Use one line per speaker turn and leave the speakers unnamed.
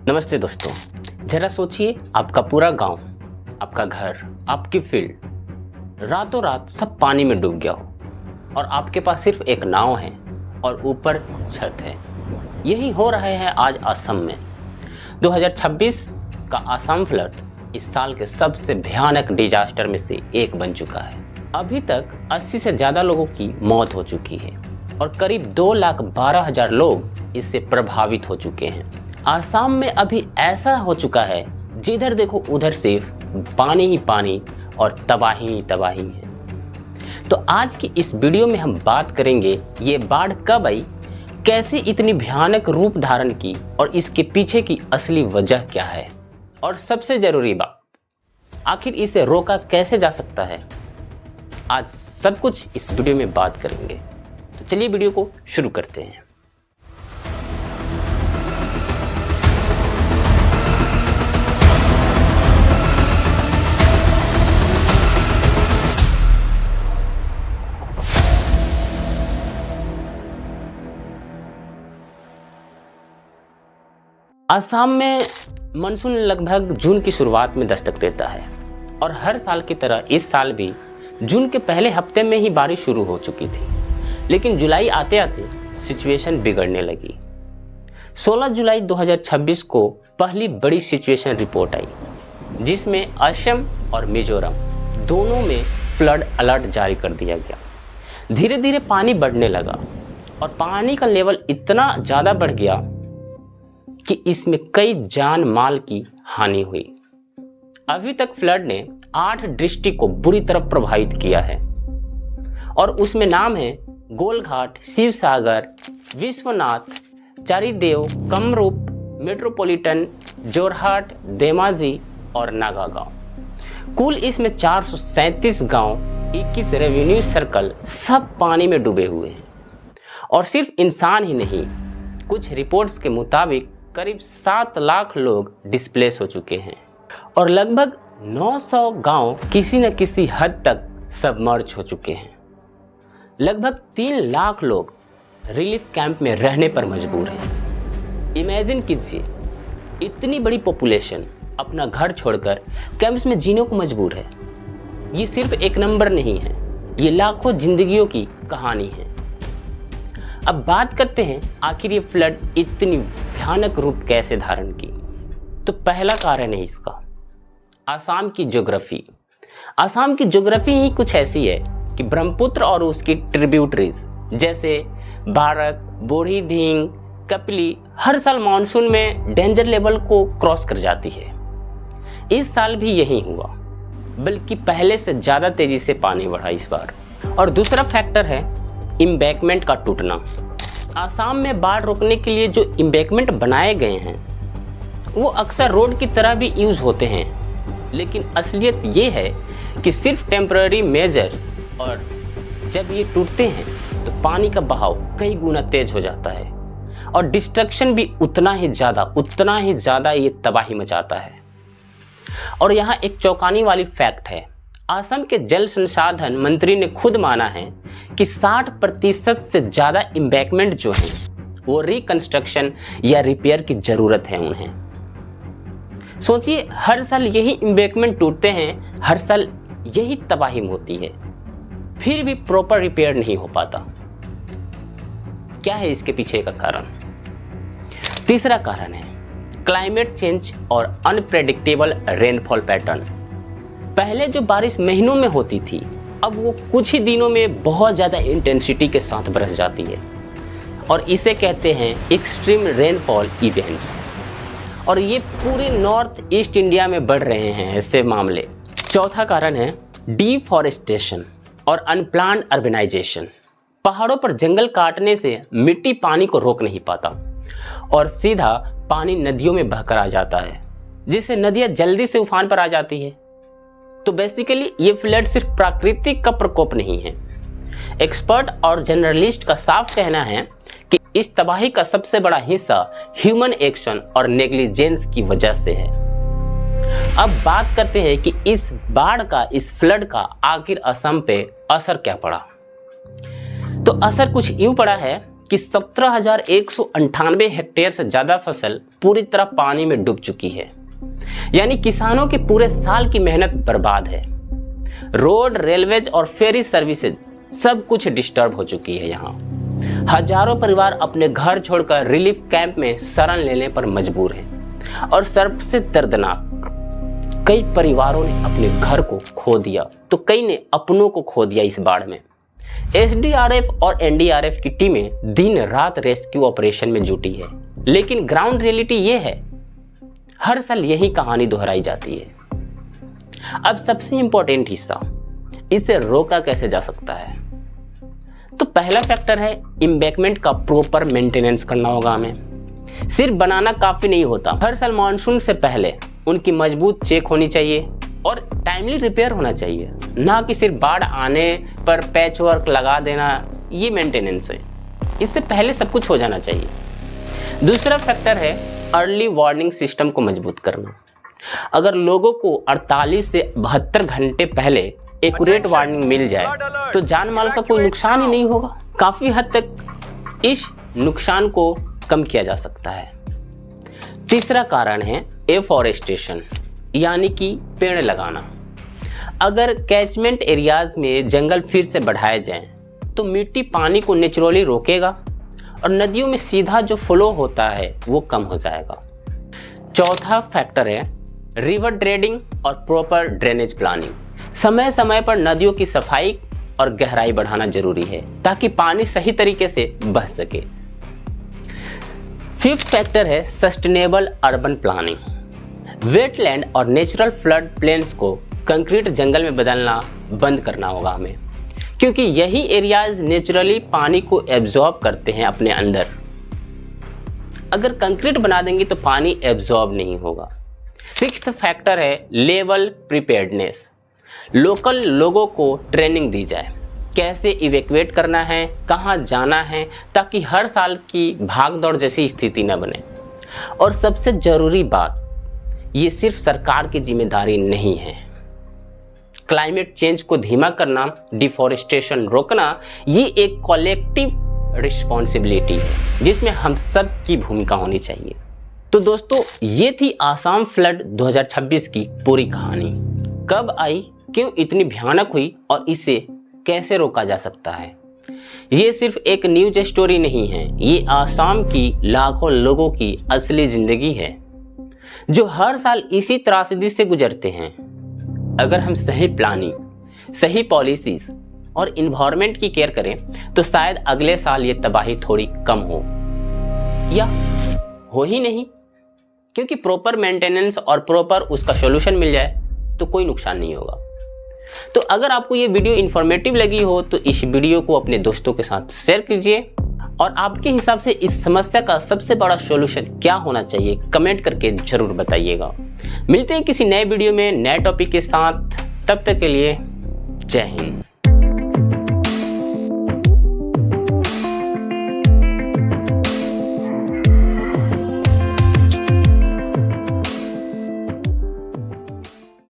नमस्ते दोस्तों, जरा सोचिए आपका पूरा गांव, आपका घर, आपकी फील्ड रातों रात सब पानी में डूब गया हो और आपके पास सिर्फ एक नाव है और ऊपर छत है। यही हो रहा है आज असम में। 2026 का असम फ्लड इस साल के सबसे भयानक डिजास्टर में से एक बन चुका है। अभी तक 80 से ज़्यादा लोगों की मौत हो चुकी है और करीब 2,12,000 लोग इससे प्रभावित हो चुके हैं। आसाम में अभी ऐसा हो चुका है जिधर देखो उधर सिर्फ पानी ही पानी और तबाही ही तबाही है। तो आज की इस वीडियो में हम बात करेंगे ये बाढ़ कब आई, कैसे इतनी भयानक रूप धारण की और इसके पीछे की असली वजह क्या है, और सबसे जरूरी बात, आखिर इसे रोका कैसे जा सकता है। आज सब कुछ इस वीडियो में बात करेंगे। तो चलिए वीडियो को शुरू करते हैं। असम में मानसून लगभग जून की शुरुआत में दस्तक देता है और हर साल की तरह इस साल भी जून के पहले हफ्ते में ही बारिश शुरू हो चुकी थी, लेकिन जुलाई आते आते सिचुएशन बिगड़ने लगी। 16 जुलाई 2026 को पहली बड़ी सिचुएशन रिपोर्ट आई, जिसमें असम और मिजोरम दोनों में फ्लड अलर्ट जारी कर दिया गया। धीरे धीरे पानी बढ़ने लगा और पानी का लेवल इतना ज़्यादा बढ़ गया कि इसमें कई जान माल की हानि हुई। अभी तक फ्लड ने 8 डिस्ट्रिक्ट को बुरी तरह प्रभावित किया है और उसमें नाम है गोलघाट, शिवसागर, विश्वनाथ, चारीदेव, कमरूप, मेट्रोपॉलिटन, जोरहाट, धेमाजी और नागागांव। कुल इसमें 437 गांव, 21 रेवेन्यू सर्कल सब पानी में डूबे हुए हैं। और सिर्फ इंसान ही नहीं, कुछ रिपोर्ट्स के मुताबिक करीब 7 लाख लोग डिस्प्लेस हो चुके हैं और लगभग 900 गांव किसी न किसी हद तक सबमर्ज हो चुके हैं। लगभग 3 लाख लोग रिलीफ कैंप में रहने पर मजबूर हैं। इमेजिन कीजिए, इतनी बड़ी पॉपुलेशन अपना घर छोड़कर कैंप्स में जीने को मजबूर है। ये सिर्फ एक नंबर नहीं है, ये लाखों जिंदगियों की कहानी है। अब बात करते हैं आखिर ये फ्लड इतनी भयानक रूप कैसे धारण की। तो पहला कारण है इसका आसाम की ज्योग्राफी। आसाम की ज्योग्राफी ही कुछ ऐसी है कि ब्रह्मपुत्र और उसकी ट्रिब्यूटरीज जैसे बारक, बोरी ढींग, कपिली हर साल मानसून में डेंजर लेवल को क्रॉस कर जाती है। इस साल भी यही हुआ, बल्कि पहले से ज़्यादा तेजी से पानी बढ़ा इस बार। और दूसरा फैक्टर है एम्बैंकमेंट का टूटना। आसाम में बाढ़ रोकने के लिए जो एम्बैंकमेंट बनाए गए हैं वो अक्सर रोड की तरह भी यूज़ होते हैं, लेकिन असलियत ये है कि सिर्फ टेम्पररी मेजर्स, और जब ये टूटते हैं तो पानी का बहाव कई गुना तेज हो जाता है और डिस्ट्रक्शन भी उतना ही ज़्यादा ये तबाही मचाता है। और यहाँ एक चौंकाने वाली फैक्ट है, असम के जल संसाधन मंत्री ने खुद माना है कि 60% से ज़्यादा एम्बैंकमेंट जो हैं वो रिकंस्ट्रक्शन या रिपेयर की ज़रूरत है उन्हें। सोचिए, हर साल यही एम्बैंकमेंट टूटते हैं, हर साल यही तबाही होती है, फिर भी प्रॉपर रिपेयर नहीं हो पाता। क्या है इसके पीछे का कारण? तीसरा कारण है क्लाइमेट चेंज और अनप्रेडिक्टेबल रेनफॉल पैटर्न। पहले जो बारिश महीनों में होती थी, अब वो कुछ ही दिनों में बहुत ज़्यादा इंटेंसिटी के साथ बरस जाती है और इसे कहते हैं एक्सट्रीम रेनफॉल इवेंट्स। और ये पूरे नॉर्थ ईस्ट इंडिया में बढ़ रहे हैं ऐसे मामले। चौथा कारण है डिफॉरेस्टेशन और अनप्लान्ड अर्बनाइजेशन। पहाड़ों पर जंगल काटने से मिट्टी पानी को रोक नहीं पाता और सीधा पानी नदियों में बहकर आ जाता है, जिससे नदियाँ जल्दी से उफान पर आ जाती है। तो बेसिकली ये फ्लड सिर्फ प्राकृतिक का प्रकोप नहीं है। एक्सपर्ट और जर्नलिस्ट का साफ कहना है कि इस तबाही का सबसे बड़ा हिस्सा ह्यूमन एक्शन और नेग्लिजेंस की वजह से है। अब बात करते हैं कि इस बाढ़ का, इस फ्लड का आखिर असम पे असर क्या पड़ा। तो असर कुछ यूं पड़ा है कि 17,198 हेक्टेयर से ज़्यादा फसल पूरी तरह पानी में डूब चुकी है। यानी किसानों के पूरे साल की मेहनत बर्बाद है। रोड, रेलवेज और फेरी सर्विसेज सब कुछ डिस्टर्ब हो चुकी है। यहाँ हजारों परिवार अपने घर छोड़कर रिलीफ कैंप में शरण लेने पर मजबूर हैं। और सबसे दर्दनाक, कई परिवारों ने अपने घर को खो दिया तो कई ने अपनों को खो दिया इस बाढ़ में। एसडीआरएफ और एनडीआरएफ की टीमें दिन रात रेस्क्यू ऑपरेशन में जुटी है, लेकिन ग्राउंड रियलिटी ये है, हर साल यही कहानी दोहराई जाती है। अब सबसे इंपॉर्टेंट हिस्सा, इसे रोका कैसे जा सकता है? तो पहला फैक्टर है एम्बैंकमेंट का प्रॉपर मेंटेनेंस करना होगा हमें। सिर्फ बनाना काफी नहीं होता, हर साल मानसून से पहले उनकी मजबूत चेक होनी चाहिए और टाइमली रिपेयर होना चाहिए, ना कि सिर्फ बाढ़ आने पर पैच वर्क लगा देना। ये मेंटेनेंस है, इससे पहले सब कुछ हो जाना चाहिए। दूसरा फैक्टर है अर्ली वार्निंग सिस्टम को मजबूत करना। अगर लोगों को 48 से 72 घंटे पहले एक्यूरेट वार्निंग मिल जाए तो जान माल का कोई नुकसान ही नहीं होगा। काफी हद तक इस नुकसान को कम किया जा सकता है। तीसरा कारण है एफॉरेस्टेशन, यानी कि पेड़ लगाना। अगर कैचमेंट एरियाज में जंगल फिर से बढ़ाए जाएं तो मिट्टी पानी को नेचुरली रोकेगा और नदियों में सीधा जो फ्लो होता है वो कम हो जाएगा। चौथा फैक्टर है रिवर ड्रेडिंग और प्रॉपर ड्रेनेज प्लानिंग। समय समय पर नदियों की सफाई और गहराई बढ़ाना जरूरी है ताकि पानी सही तरीके से बह सके। फिफ्थ फैक्टर है सस्टेनेबल अर्बन प्लानिंग। वेटलैंड और नेचुरल फ्लड प्लेन्स को कंक्रीट जंगल में बदलना बंद करना होगा हमें, क्योंकि यही एरियाज नेचुरली पानी को एब्जॉर्ब करते हैं अपने अंदर। अगर कंक्रीट बना देंगे तो पानी एब्जॉर्ब नहीं होगा। सिक्स्थ फैक्टर है लेवल प्रिपेयर्डनेस। लोकल लोगों को ट्रेनिंग दी जाए, कैसे इवैक्यूएट करना है, कहाँ जाना है, ताकि हर साल की भागदौड़ जैसी स्थिति न बने। और सबसे जरूरी बात, ये सिर्फ सरकार की जिम्मेदारी नहीं है। क्लाइमेट चेंज को धीमा करना, डिफॉरेस्टेशन रोकना, ये एक कलेक्टिव रिस्पॉन्सिबिलिटी है जिसमें हम सब की भूमिका होनी चाहिए। तो दोस्तों, ये थी आसाम फ्लड 2026 की पूरी कहानी। कब आई, क्यों इतनी भयानक हुई और इसे कैसे रोका जा सकता है। ये सिर्फ एक न्यूज स्टोरी नहीं है, ये आसाम की लाखों लोगों की असली जिंदगी है जो हर साल इसी त्रासदी से गुजरते हैं। अगर हम सही प्लानिंग, सही पॉलिसीज और इन्वायरमेंट की केयर करें तो शायद अगले साल ये तबाही थोड़ी कम हो या हो ही नहीं, क्योंकि प्रॉपर मेंटेनेंस और प्रॉपर उसका सॉल्यूशन मिल जाए तो कोई नुकसान नहीं होगा। तो अगर आपको ये वीडियो इन्फॉर्मेटिव लगी हो तो इस वीडियो को अपने दोस्तों के साथ शेयर कीजिए और आपके हिसाब से इस समस्या का सबसे बड़ा सॉल्यूशन क्या होना चाहिए कमेंट करके जरूर बताइएगा। मिलते हैं किसी नए वीडियो में नए टॉपिक के साथ, तब तक के लिए जय हिंद।